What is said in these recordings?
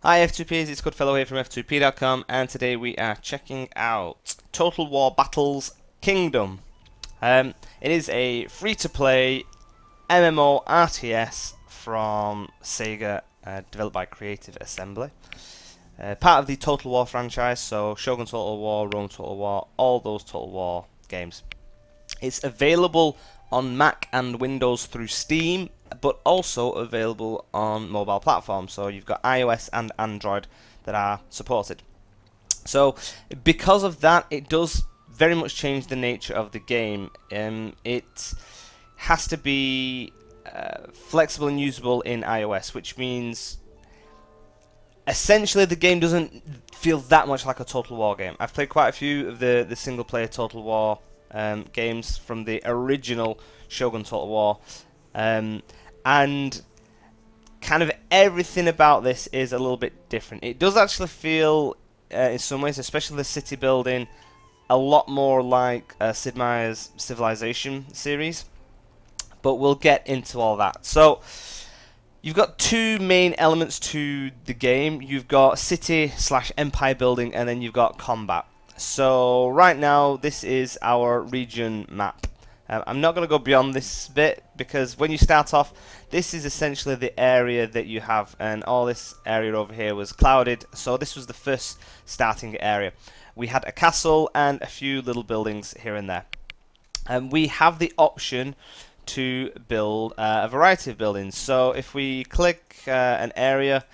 Hi F2Ps, it's Goodfellow here from F2P.com, and today we are checking out Total War Battles Kingdom. It is a free-to-play MMO RTS from Sega, developed by Creative Assembly. Part of the Total War franchise, so Shogun Total War, Rome Total War, all those Total War games. It's available on Mac and Windows through Steam, but also available on mobile platforms. So you've got iOS and Android that are supported. So because of that, it does very much change the nature of the game. It has to be flexible and usable in iOS, which means essentially the game doesn't feel that much like a Total War game. I've played quite a few of the single player Total War games from the original Shogun Total War, and kind of everything about this is a little bit different. It does actually feel, in some ways, especially the city building, a lot more like Sid Meier's Civilization series, but we'll get into all that. So you've got two main elements to the game. You've got city/empire building, and then you've got combat. So right now this is our region map. I'm not going to go beyond this bit because when you start off, this is essentially the area that you have, and all this area over here was clouded, so this was the first starting area. We had a castle and a few little buildings here and there. We have the option to build a variety of buildings. So if we click an area,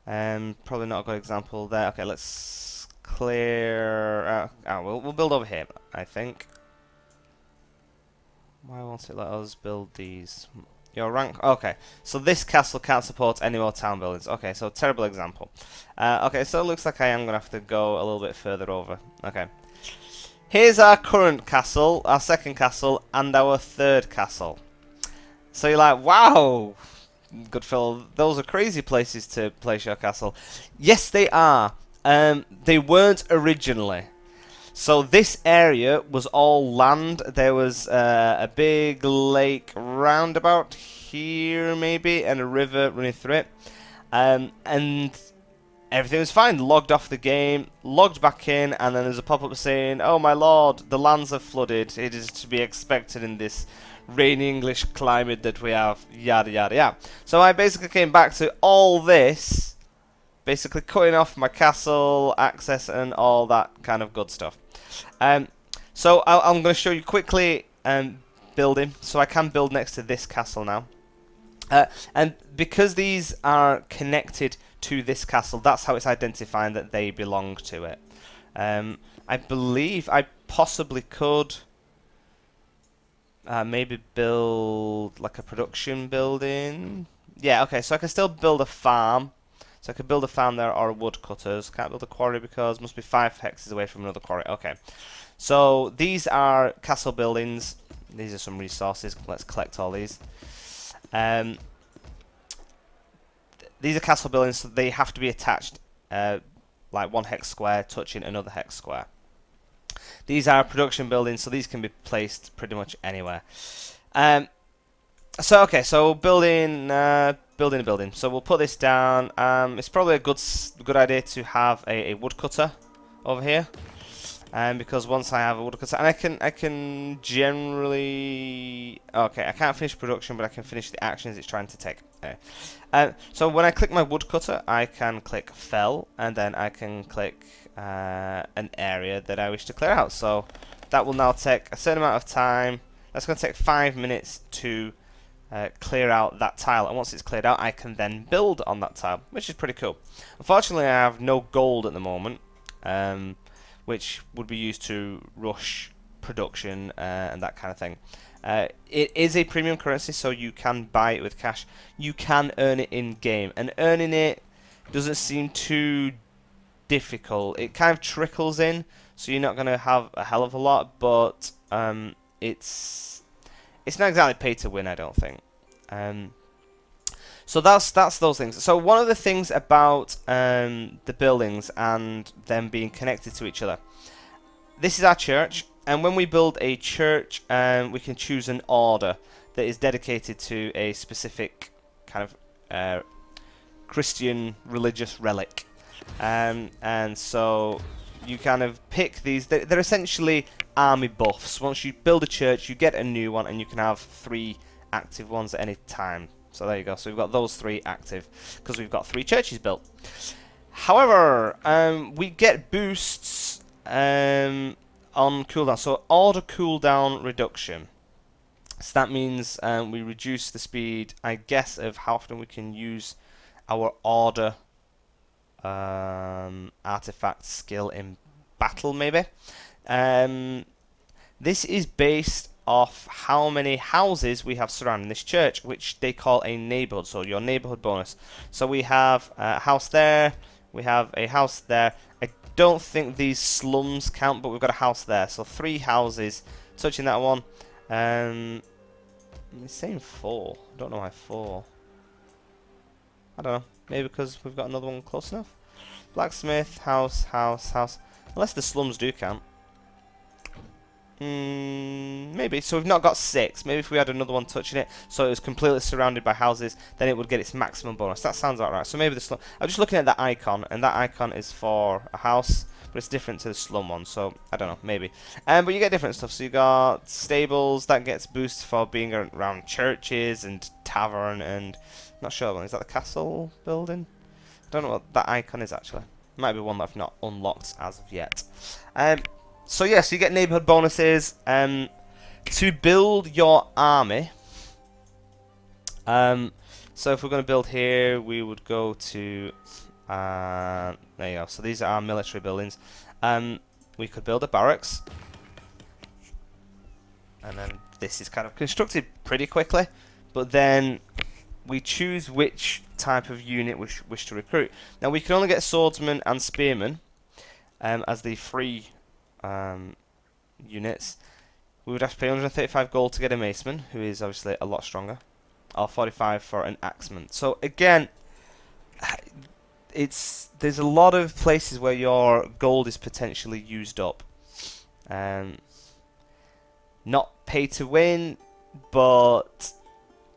probably not a good example there. Okay, let's clear. We'll build over here, I think. Why won't it let us build these? Your rank. Okay, so this castle can't support any more town buildings. Okay, so terrible example. Okay, so it looks like I am gonna have to go a little bit further over. Okay. Here's our current castle, our second castle, and our third castle. So you're like, wow, Goodfellow, those are crazy places to place your castle. Yes, they are. They weren't originally. So this area was all land. There was a big lake round about here, maybe, and a river running through it. And everything was fine. Logged off the game, logged back in, and then there's a pop-up saying, "Oh my lord, the lands are flooded. It is to be expected in this rainy English climate that we have." Yada yada yada. So I basically came back to all this, basically cutting off my castle access and all that kind of good stuff. So I'm going to show you quickly building. So I can build next to this castle now. And because these are connected to this castle, that's how it's identifying that they belong to it. I believe I possibly could maybe build like a production building. Yeah, okay, so I can still build a farm. So I could build a farm there or a woodcutters. Can't build a quarry because must be 5 hexes away from another quarry. Okay, so these are castle buildings. These are some resources. Let's collect all these. These are castle buildings, so they have to be attached like 1 hex square touching another hex square. These are production buildings, so these can be placed pretty much anywhere. So okay, so building a building. So we'll put this down. It's probably a good idea to have a woodcutter over here, because once I have a woodcutter, and I can generally, okay, I can't finish production, but I can finish the actions it's trying to take. Okay. So when I click my woodcutter, I can click fell, and then I can click an area that I wish to clear out. So that will now take a certain amount of time. That's going to take 5 minutes to clear out that tile, and once it's cleared out, I can then build on that tile, which is pretty cool. Unfortunately, I have no gold at the moment, which would be used to rush production and that kind of thing. It is a premium currency, so you can buy it with cash. You can earn it in game, and earning it doesn't seem too difficult. It kind of trickles in, so you're not going to have a hell of a lot, but it's not exactly pay to win, I don't think. So that's those things. So one of the things about the buildings and them being connected to each other. This is our church, and when we build a church, we can choose an order that is dedicated to a specific kind of Christian religious relic. And so you kind of pick these. They're essentially army buffs. Once you build a church, you get a new one, and you can have 3 active ones at any time. So there you go. So we've got those 3 active because we've got 3 churches built. However, we get boosts on cooldown. So order cooldown reduction. So that means we reduce the speed, I guess, of how often we can use our order artifact skill in battle, maybe. This is based off how many houses we have surrounding this church, which they call a neighborhood, so your neighborhood bonus. So we have a house there, we have a house there. I don't think these slums count, but we've got a house there, so 3 houses touching that one. It's saying 4. I don't know why 4. I don't know. Maybe because we've got another one close enough. Blacksmith, house, house, house. Unless the slums do count. Maybe. So we've not got 6. Maybe if we had another one touching it, so it was completely surrounded by houses, then it would get its maximum bonus. That sounds about right. So maybe the slum. I'm just looking at that icon, and that icon is for a house, but it's different to the slum one. So I don't know. Maybe. But you get different stuff. So you got stables that gets boosted for being around churches and tavern and not sure. Is that the castle building? I don't know what that icon is actually. Might be one that I've not unlocked as of yet. So yes, you get neighborhood bonuses to build your army. So if we're going to build here, we would go to there you go. So these are our military buildings. We could build a barracks, and then this is kind of constructed pretty quickly. But then we choose which type of unit we wish to recruit. Now we can only get swordsmen and spearmen as the free units. We would have to pay 135 gold to get a maceman, who is obviously a lot stronger, or 45 for an axeman. So again, there's a lot of places where your gold is potentially used up. Not pay to win, but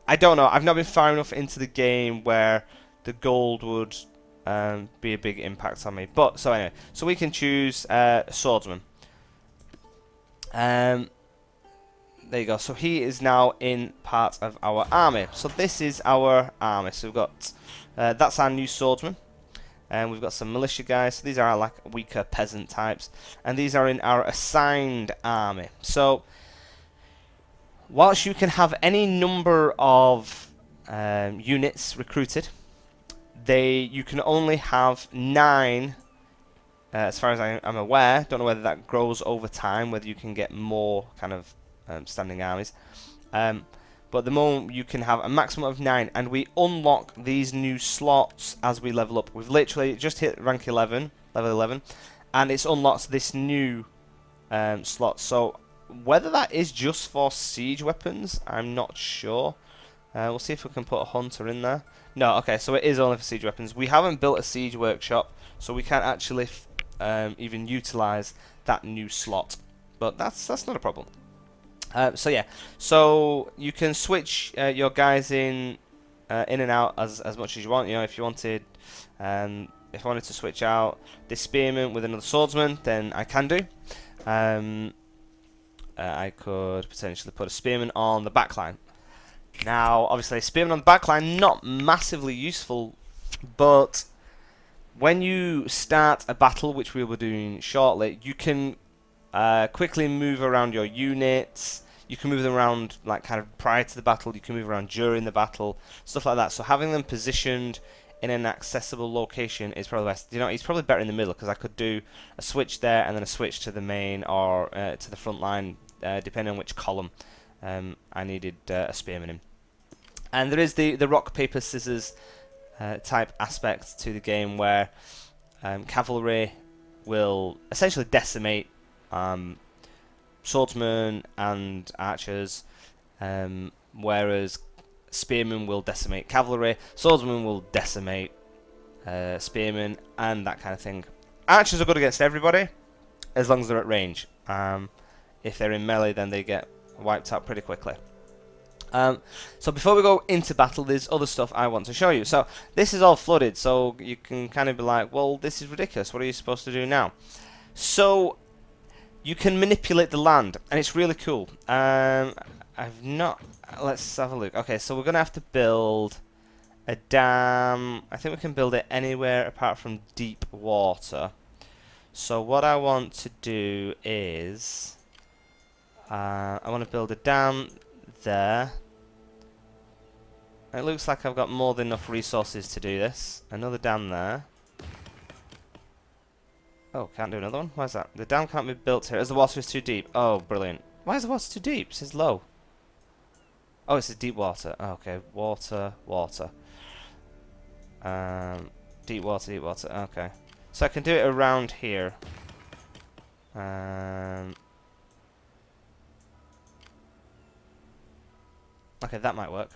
I don't know. I've not been far enough into the game where the gold would be a big impact on me. But so anyway, so we can choose swordsman. There you go. So he is now in part of our army. So this is our army. So we've got that's our new swordsman, and we've got some militia guys. So these are our like weaker peasant types, and these are in our assigned army. So whilst you can have any number of units recruited, you can only have 9. As far as I'm aware. Don't know whether that grows over time, whether you can get more kind of standing armies. But at the moment you can have a maximum of 9, and we unlock these new slots as we level up. We've literally just hit rank 11, level 11, and it's unlocked this new slot. So whether that is just for siege weapons, I'm not sure. We'll see if we can put a hunter in there. No, okay, so it is only for siege weapons. We haven't built a siege workshop, so we can't actually even utilize that new slot. But that's not a problem. So yeah, so you can switch your guys in and out as much as you want. You know, if you wanted, if I wanted to switch out this spearman with another swordsman, then I can do. I could potentially put a spearman on the back line. Now, obviously, a spearman on the back line, not massively useful, but when you start a battle, which we will be doing shortly, you can quickly move around your units. You can move them around like kind of prior to the battle. You can move around during the battle, stuff like that. So having them positioned in an accessible location is probably best. You know, it's probably better in the middle, because I could do a switch there and then a switch to the main or to the front line, depending on which column I needed a spearman in. And there is the rock, paper, scissors type aspect to the game where cavalry will essentially decimate swordsmen and archers, whereas spearmen will decimate cavalry, swordsmen will decimate spearmen, and that kind of thing. Archers are good against everybody as long as they're at range. If they're in melee, then they get wiped out pretty quickly. So before we go into battle, there's other stuff I want to show you. So this is all flooded, so you can kind of be like, well, this is ridiculous. What are you supposed to do now? So you can manipulate the land, and it's really cool. I've not... Let's have a look. Okay, so we're going to have to build a dam. I think we can build it anywhere apart from deep water. So what I want to do is... I want to build a dam there. It looks like I've got more than enough resources to do this. Another dam there. Oh, can't do another one? Why is that? The dam can't be built here as the water is too deep. Oh, brilliant. Why is the water too deep? It says low. Oh, it says deep water. Oh, okay, water, water. Deep water, deep water. Okay. So I can do it around here. Okay, that might work.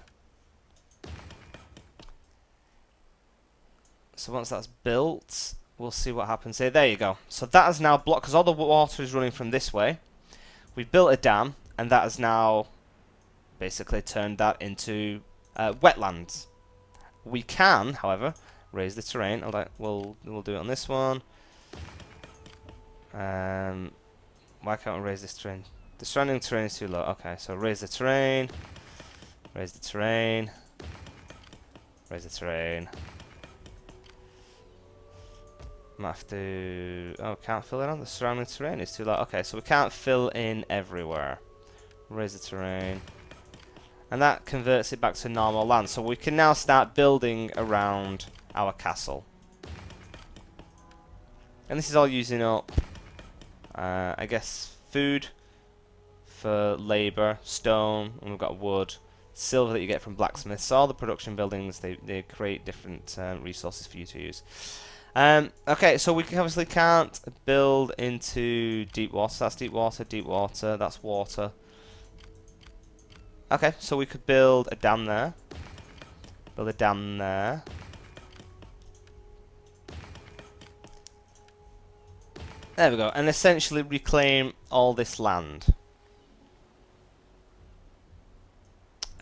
So once that's built, we'll see what happens here. There you go. So that is now blocked, because all the water is running from this way. We've built a dam, and that has now basically turned that into wetlands. We can, however, raise the terrain. We'll do it on this one. Why can't we raise this terrain? The surrounding terrain is too low. Okay, so raise the terrain. Raise the terrain. Raise the terrain. Might have to... Oh, can't fill it on. The surrounding terrain is too low. Okay, so we can't fill in everywhere. Raise the terrain. And that converts it back to normal land. So we can now start building around our castle. And this is all using up, I guess, food for labour, stone, and we've got wood, silver that you get from blacksmiths. So all the production buildings, they create different resources for you to use. Okay, so we obviously can't build into deep water. That's deep water, that's water. Okay, so we could build a dam there. Build a dam there. There we go, and essentially reclaim all this land.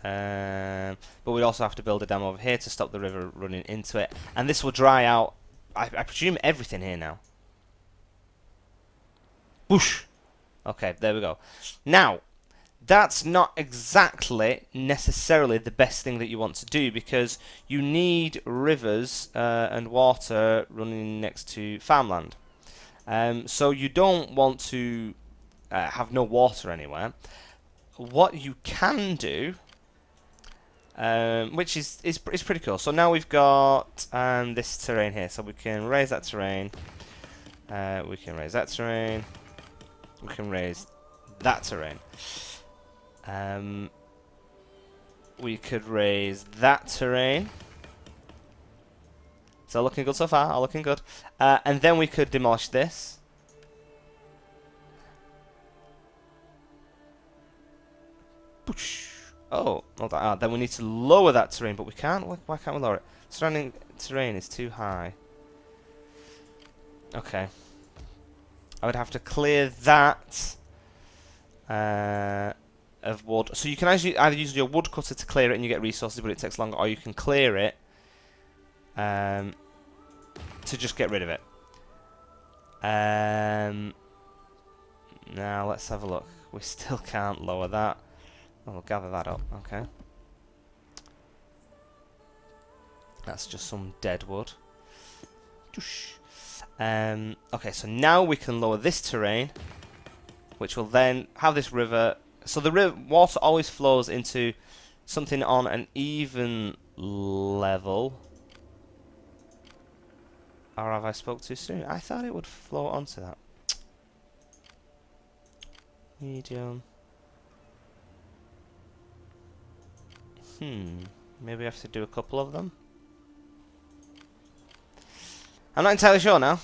But we'd also have to build a dam over here to stop the river running into it. And this will dry out, I presume, everything here now. Whoosh! Okay, there we go. Now, that's not exactly necessarily the best thing that you want to do, because you need rivers and water running next to farmland. So you don't want to have no water anywhere. What you can do, which is pretty cool. So now we've got this terrain here, so we can raise that terrain. We can raise that terrain. We can raise that terrain. We could raise that terrain. So looking good so far, all looking good. And then we could demolish this. Oh, hold on. Then we need to lower that terrain, but we can't. Why can't we lower it? Surrounding terrain is too high. Okay. I would have to clear that of wood. So you can actually either use your woodcutter to clear it and you get resources, but it takes longer, or you can clear it to just get rid of it. Now let's have a look. We still can't lower that. Oh, we'll gather that up. Okay. That's just some dead wood. Okay, so now we can lower this terrain, which will then have this river. So the water always flows into something on an even level. Or have I spoke too soon? I thought it would flow onto that. Medium. Maybe I have to do a couple of them. I'm not entirely sure now.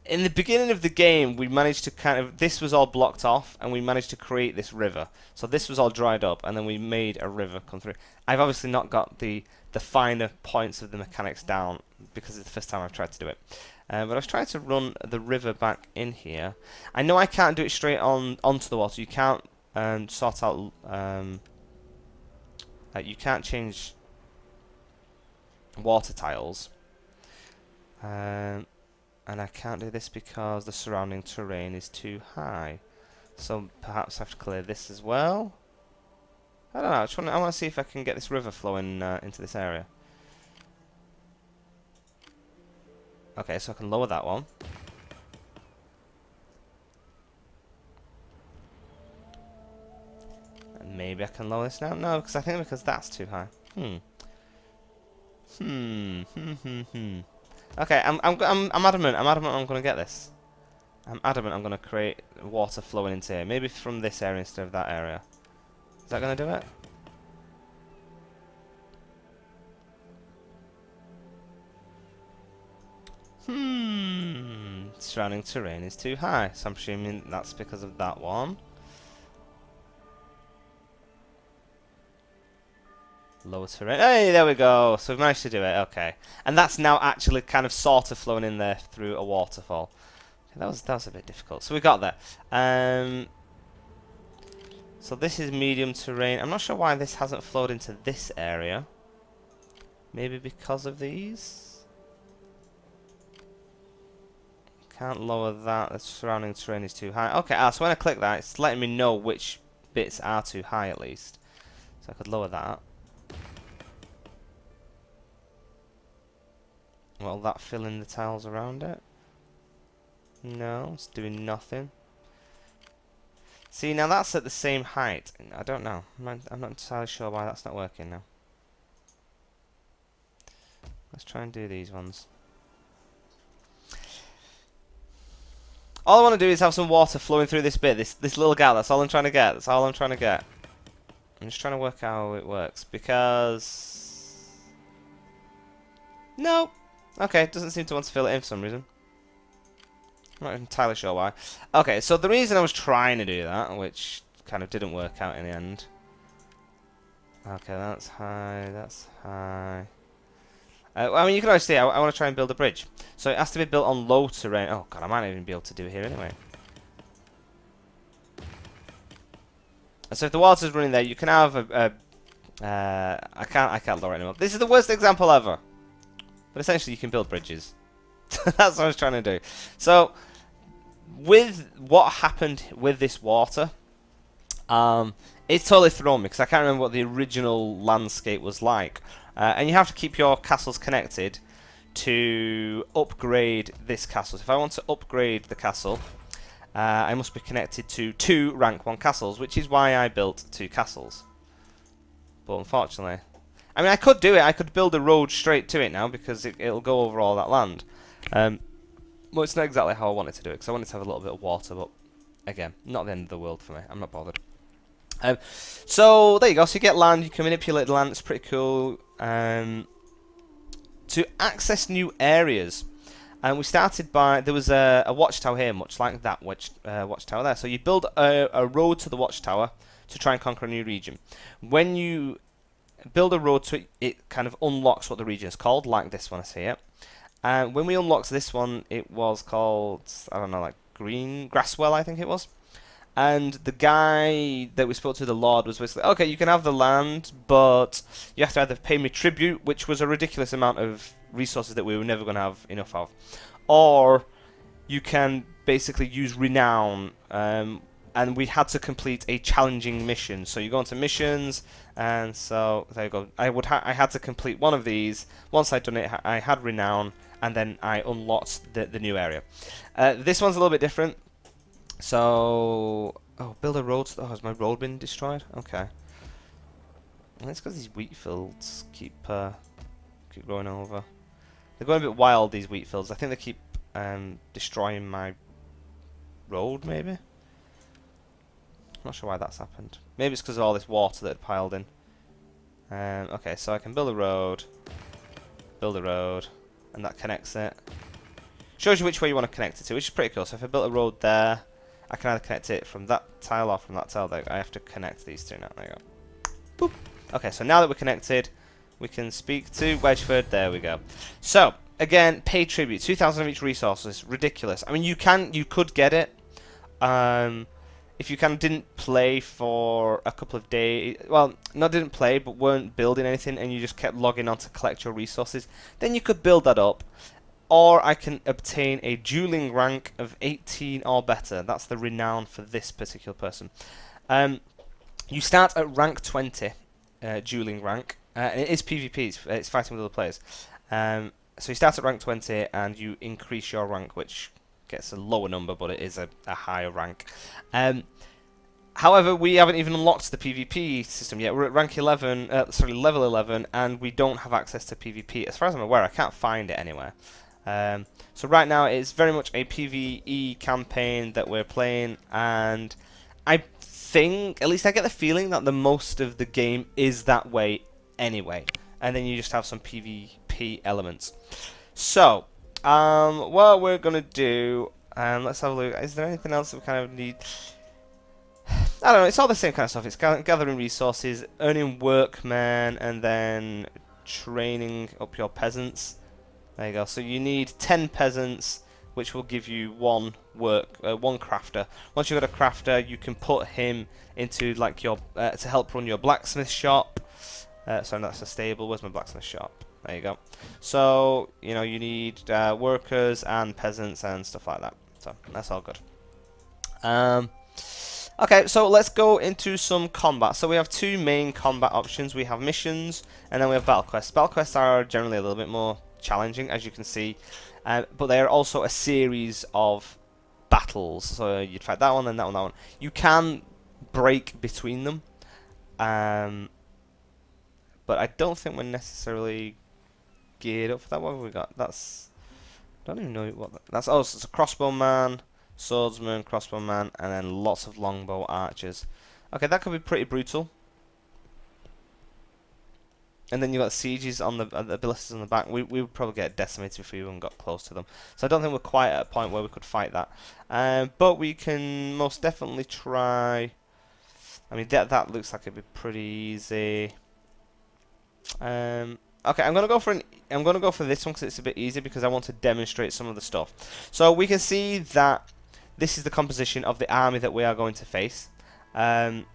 In the beginning of the game, we managed to this was all blocked off, and we managed to create this river. So this was all dried up, and then we made a river come through. I've obviously not got the finer points of the mechanics down, because it's the first time I've tried to do it. But I was trying to run the river back in here. I know I can't do it straight onto the water. You can't sort out you can't change water tiles. And I can't do this because the surrounding terrain is too high. So perhaps I have to clear this as well. I don't know. I want to see if I can get this river flowing into this area. Okay, so I can lower that one. And maybe I can lower this now. No, because I think because that's too high. Okay, I'm adamant. I'm adamant. I'm gonna get this. I'm adamant. I'm gonna create water flowing into here. Maybe from this area instead of that area. Is that gonna do it? Surrounding terrain is too high, so I'm assuming that's because of that one. Lower terrain. Hey, there we go. So we've managed to do it. Okay, and that's now actually kind of sort of flowing in there through a waterfall. Okay, that was a bit difficult. So we got there. So this is medium terrain. I'm not sure why this hasn't flowed into this area. Maybe because of these. Can't lower that. The surrounding terrain is too high. Okay, so when I click that, it's letting me know which bits are too high at least. So I could lower that. Will that fill in the tiles around it? No, it's doing nothing. See, now that's at the same height. I don't know. I'm not entirely sure why that's not working now. Let's try and do these ones. All I want to do is have some water flowing through this bit, this little gap. That's all I'm trying to get. That's all I'm trying to get. I'm just trying to work out how it works because no. Okay, it doesn't seem to want to fill it in for some reason. I'm not entirely sure why. Okay, so the reason I was trying to do that, which kind of didn't work out in the end. Okay, that's high. That's high. I mean, you can always see, I want to try and build a bridge. So it has to be built on low terrain. Oh, God, I might not even be able to do it here anyway. So if the water's running there, you can have I can't lower it anymore. This is the worst example ever. But essentially, you can build bridges. That's what I was trying to do. So, with what happened with this water, it's totally thrown me because I can't remember what the original landscape was like. And you have to keep your castles connected to upgrade this castle. So if I want to upgrade the castle, I must be connected to 2 rank 1 castles, which is why I built 2 castles. But unfortunately, I mean, I could do it. I could build a road straight to it now because it'll go over all that land. Well, it's not exactly how I wanted to do it because I wanted to have a little bit of water, but again, not the end of the world for me. I'm not bothered. So there you go. So you get land. You can manipulate the land. It's pretty cool. To access new areas, and we started by there was a watchtower here, much like that watchtower there. So you build a road to the watchtower to try and conquer a new region. When you build a road to it, it kind of unlocks what the region is called, like this one I see it. And when we unlocked this one, it was called, I don't know, like Green Grasswell, I think it was. And the guy that we spoke to, the Lord, was basically, okay, you can have the land, but you have to either pay me tribute, which was a ridiculous amount of resources that we were never going to have enough of, or you can basically use renown, and we had to complete a challenging mission. So you go into missions, and so there you go. I had to complete one of these. Once I'd done it, I had renown, and then I unlocked the new area. This one's a little bit different. So, build a road. Oh, has my road been destroyed? Okay. Well, it's because these wheat fields keep growing over. They're going a bit wild, these wheat fields. I think they keep destroying my road, maybe? I'm not sure why that's happened. Maybe it's because of all this water that had piled in. Okay, so I can build a road, and that connects it. Shows you which way you want to connect it to, which is pretty cool. So if I built a road there, I can either connect it from that tile or from that tile. There, I have to connect these two now. There you go. Boop. Okay, so now that we're connected, we can speak to Wedgeford. There we go. So again, pay tribute. 2,000 of each resource is ridiculous. I mean, you could get it. if you kind of didn't play for a couple of days, well, not didn't play, but weren't building anything, and you just kept logging on to collect your resources, then you could build that up. Or I can obtain a dueling rank of 18 or better. That's the renown for this particular person. You start at rank 20, dueling rank, and it is PvP, it's fighting with other players. So you start at rank 20 and you increase your rank, which gets a lower number, but it is a higher rank. However, we haven't even unlocked the PvP system yet. We're at rank 11, level 11, and we don't have access to PvP. As far as I'm aware, I can't find it anywhere. So right now it's very much a PvE campaign that we're playing, and I think, at least I get the feeling that the most of the game is that way anyway, and then you just have some PvP elements. So, what we're gonna do, let's have a look. Is there anything else that we kind of need? I don't know, it's all the same kind of stuff. It's gathering resources, earning workmen, and then training up your peasants. There you go. So you need 10 peasants, which will give you one crafter. Once you've got a crafter, you can put him into like your to help run your blacksmith shop. Sorry, that's a stable. Where's my blacksmith shop? There you go. So you know you need workers and peasants and stuff like that. So that's all good. Okay, so let's go into some combat. So we have two main combat options. We have missions, and then we have battle quests. Battle quests are generally a little bit more challenging, as you can see, but they are also a series of battles. So you'd fight that one, then that one, that one. You can break between them, but I don't think we're necessarily geared up for that. What have we got? That's, I don't even know what that's. Oh, so it's a crossbowman, swordsman, crossbowman, and then lots of longbow archers. Okay, that could be pretty brutal. And then you've got sieges on the abilities on the back. We would probably get decimated if we even got close to them. So I don't think we're quite at a point where we could fight that. But we can most definitely try. I mean, that looks like it'd be pretty easy. Okay, I'm gonna go for this one because it's a bit easier, because I want to demonstrate some of the stuff. So we can see that this is the composition of the army that we are going to face. The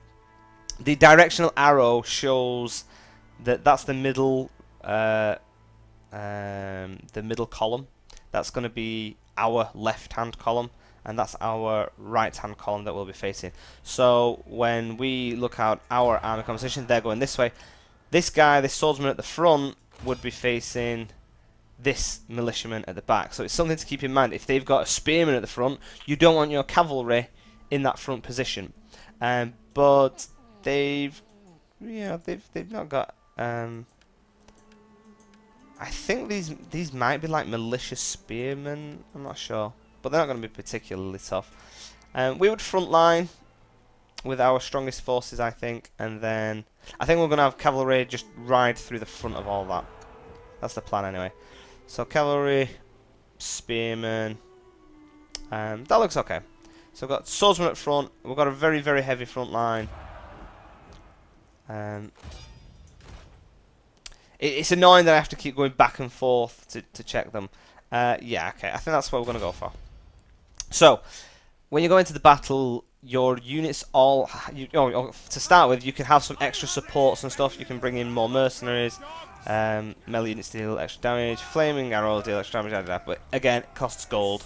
directional arrow shows that's the middle column. That's going to be our left-hand column, and that's our right-hand column that we'll be facing. So when we look at our army composition, they're going this way. This guy, this swordsman at the front, would be facing this militiaman at the back. So it's something to keep in mind. If they've got a spearman at the front, you don't want your cavalry in that front position. But they've not got. I think these might be like militia spearmen. I'm not sure, but they're not going to be particularly tough. We would front line with our strongest forces, I think, and then I think we're going to have cavalry just ride through the front of all that. That's the plan anyway. So cavalry, spearmen, that looks okay. So we've got swordsmen up front. We've got a very, very heavy front line. It's annoying that I have to keep going back and forth to check them. Yeah, okay, I think that's what we're going to go for. So, when you go into the battle, your units all... to start with, you can have some extra supports and stuff. You can bring in more mercenaries, melee units deal extra damage, flaming arrows deal extra damage, but again, it costs gold,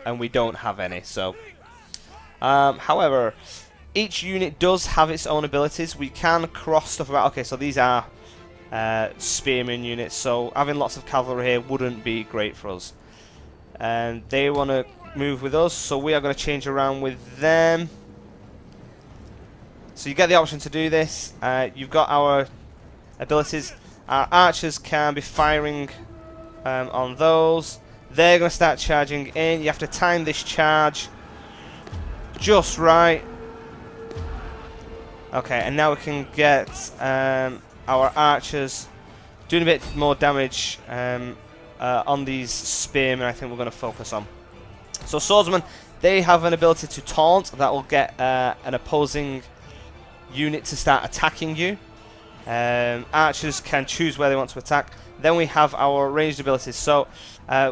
and we don't have any, so... however, each unit does have its own abilities. We can cross stuff about... Okay, so these are... spearman units, so having lots of cavalry here wouldn't be great for us. And they want to move with us, so we are going to change around with them. So you get the option to do this. You've got our abilities. Our archers can be firing on those. They're going to start charging in. You have to time this charge just right. Okay, and now we can get our archers doing a bit more damage on these spearmen. I think we're going to focus on. So swordsmen, they have an ability to taunt that will get an opposing unit to start attacking you. Archers can choose where they want to attack. Then we have our ranged abilities. So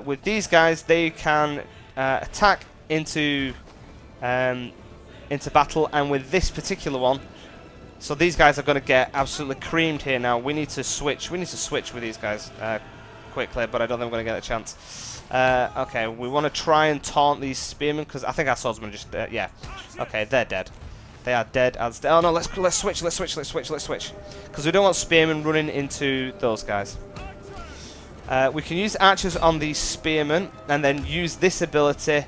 with these guys, they can attack into into battle, and with this particular one, so these guys are going to get absolutely creamed here now. We need to switch. We need to switch with these guys quickly, but I don't think we're going to get a chance. Okay, we want to try and taunt these spearmen because I think our swordsmen just yeah. Okay, they're dead. They are dead as. Oh no, let's switch. Let's switch because we don't want spearmen running into those guys. We can use archers on these spearmen and then use this ability,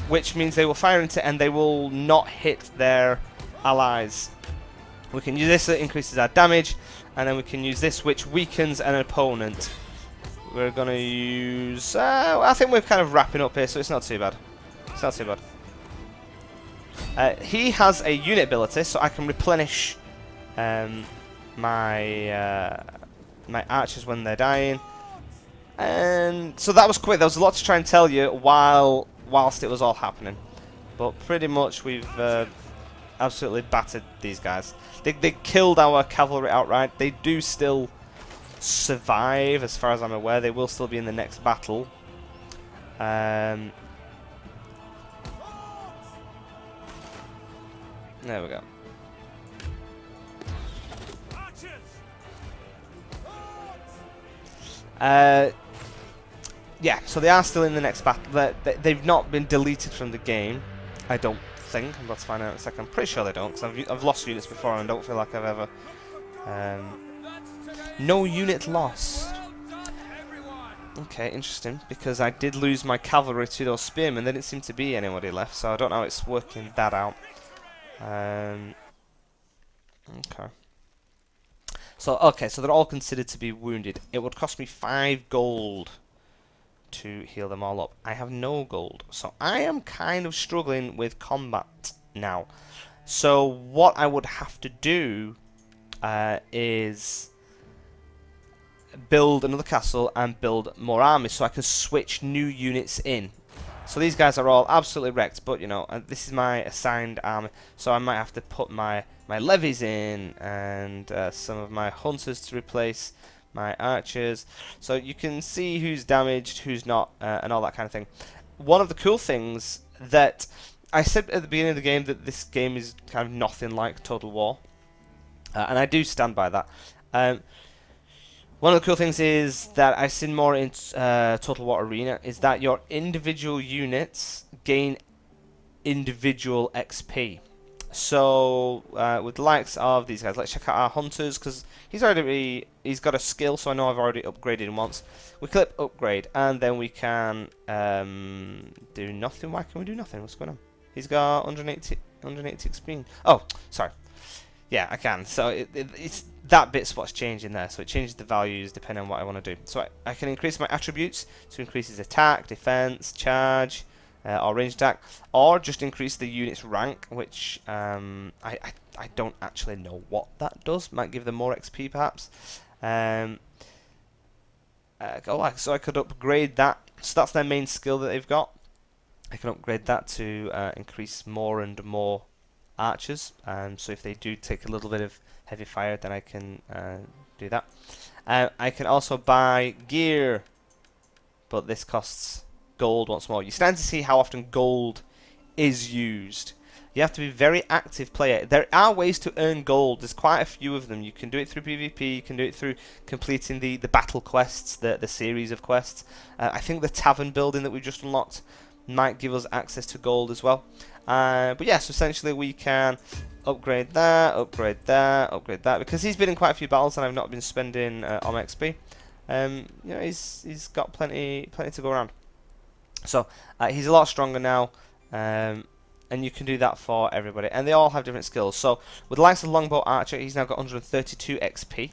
which means they will fire into and they will not hit their allies. We can use this that increases our damage, and then we can use this which weakens an opponent. We're going to use... I think we're kind of wrapping up here, so it's not too bad. It's not too bad. He has a unit ability, so I can replenish my archers when they're dying. And so that was quick. There was a lot to try and tell you whilst it was all happening. But pretty much we've absolutely battered these guys. They killed our cavalry outright. They do still survive, as far as I'm aware. They will still be in the next battle. There we go. Yeah, so they are still in the next battle. They've not been deleted from the game, I don't think. I'm about to find out in a second. I'm pretty sure they don't, because I've lost units before and I don't feel like I've ever... no unit lost. Okay, interesting, because I did lose my cavalry to those spearmen. There didn't seem to be anybody left, so I don't know how it's working that out. Okay. So they're all considered to be wounded. It would cost me 5 gold to heal them all up. I have no gold, so I am kind of struggling with combat now. So what I would have to do is build another castle and build more armies so I can switch new units in. So these guys are all absolutely wrecked, but you know, this is my assigned army, so I might have to put my levies in and some of my hunters to replace my archers, so you can see who's damaged, who's not, and all that kind of thing. One of the cool things that I said at the beginning of the game, that this game is kind of nothing like Total War, and I do stand by that. One of the cool things is that I've seen more in Total War Arena is that your individual units gain individual XP. So with the likes of these guys, let's check out our hunters, because he's got a skill, so I know I've already upgraded him once. We click upgrade, and then we can do nothing. Why can we do nothing? What's going on? He's got 180 XP. Oh, sorry. Yeah, I can. So it's that bit's what's changing there. So it changes the values depending on what I want to do. So I can increase my attributes to increase his attack, defense, charge, or range attack, or just increase the unit's rank, which I don't actually know what that does. Might give them more XP perhaps. So I could upgrade that. So that's their main skill that they've got. I can upgrade that to increase more and more archers. So if they do take a little bit of heavy fire, then I can do that. I can also buy gear, but this costs gold once more. You're starting to see how often gold is used. You have to be a very active player. There are ways to earn gold. There's quite a few of them. You can do it through PvP. You can do it through completing the battle quests, the series of quests. I think the tavern building that we just unlocked might give us access to gold as well. But yeah, so essentially we can upgrade that, upgrade that, upgrade that. Because he's been in quite a few battles and I've not been spending on XP. You know, he's got plenty to go around. So he's a lot stronger now, and you can do that for everybody, and they all have different skills. So with the likes of Longbow Archer, he's now got 132 XP.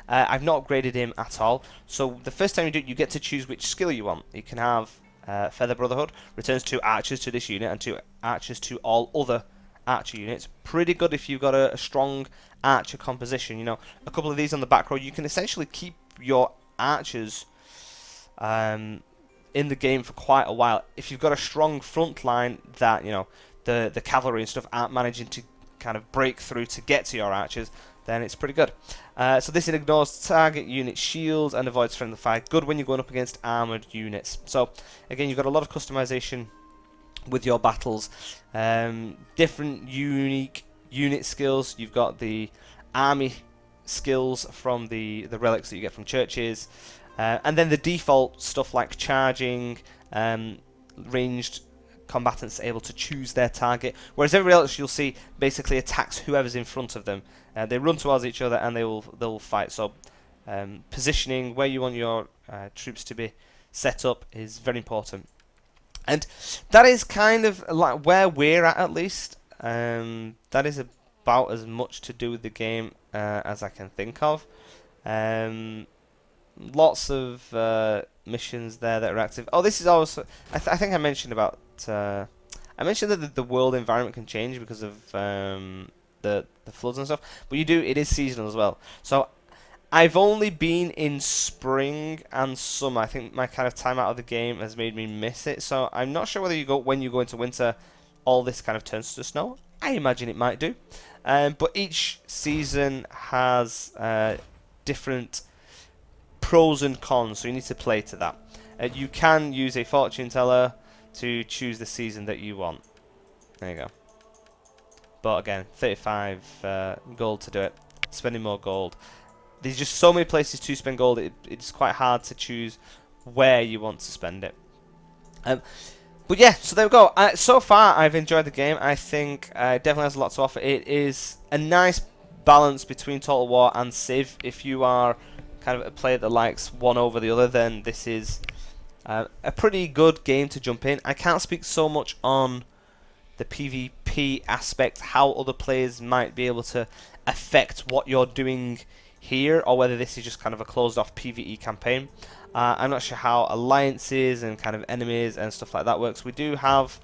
I've not upgraded him at all. So the first time you do it, you get to choose which skill you want. You can have Feather Brotherhood, returns 2 archers to this unit and 2 archers to all other archer units. Pretty good if you've got a strong archer composition. You know, a couple of these on the back row, you can essentially keep your archers in the game for quite a while. If you've got a strong front line that, you know, the cavalry and stuff aren't managing to kind of break through to get to your archers, then it's pretty good. So this ignores target unit shields and avoids friendly fire. Good when you're going up against armoured units. So again, you've got a lot of customization with your battles. Different unique unit skills. You've got the army skills from the relics that you get from churches, and then the default stuff like charging, ranged combatants able to choose their target, whereas everybody else you'll see basically attacks whoever's in front of them. They run towards each other and they'll fight. So positioning where you want your troops to be set up is very important, and that is kind of like where we're at least. That is about as much to do with the game as I can think of. Lots of missions there that are active. Oh, this is also I think I mentioned about I mentioned that the world environment can change because of the floods and stuff, but it is seasonal as well. So I've only been in spring and summer. I think my kind of time out of the game has made me miss it. So I'm not sure whether when you go into winter, all this kind of turns to snow. I imagine it might do, but each season has different pros and cons, so you need to play to that. You can use a fortune teller to choose the season that you want. There you go. But again, 35 gold to do it. Spending more gold. There's just so many places to spend gold. It's quite hard to choose where you want to spend it. But yeah, so there we go. So far, I've enjoyed the game. I think it definitely has a lot to offer. It is a nice balance between Total War and Civ. If you are kind of a player that likes one over the other, then this is a pretty good game to jump in. I can't speak so much on the PvP aspect, how other players might be able to affect what you're doing here, or whether this is just kind of a closed off PvE campaign. I'm not sure how alliances and kind of enemies and stuff like that works. We do have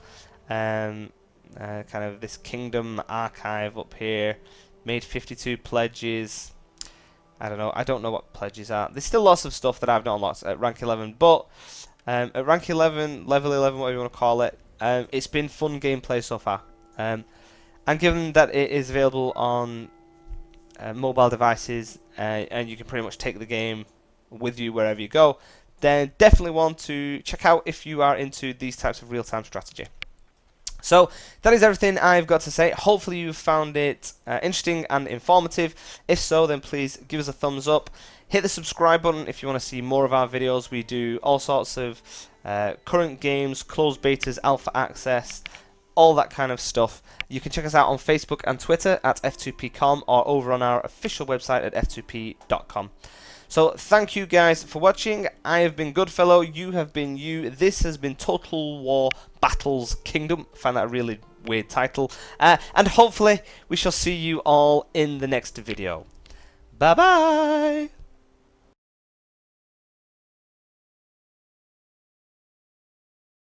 kind of this kingdom archive up here, made 52 pledges. I don't know what pledges are. There's still lots of stuff that I've not unlocked at rank 11, but at rank 11, level 11, whatever you want to call it, it's been fun gameplay so far. And given that it is available on mobile devices, and you can pretty much take the game with you wherever you go, then definitely want to check out if you are into these types of real-time strategy. So that is everything I've got to say. Hopefully you found it interesting and informative. If so, then please give us a thumbs up. Hit the subscribe button if you want to see more of our videos. We do all sorts of current games, closed betas, alpha access, all that kind of stuff. You can check us out on Facebook and Twitter at f2p.com or over on our official website at f2p.com. So thank you guys for watching. I have been Goodfellow, you have been you. This has been Total War Battles Kingdom. I find that a really weird title. And hopefully we shall see you all in the next video. Bye bye!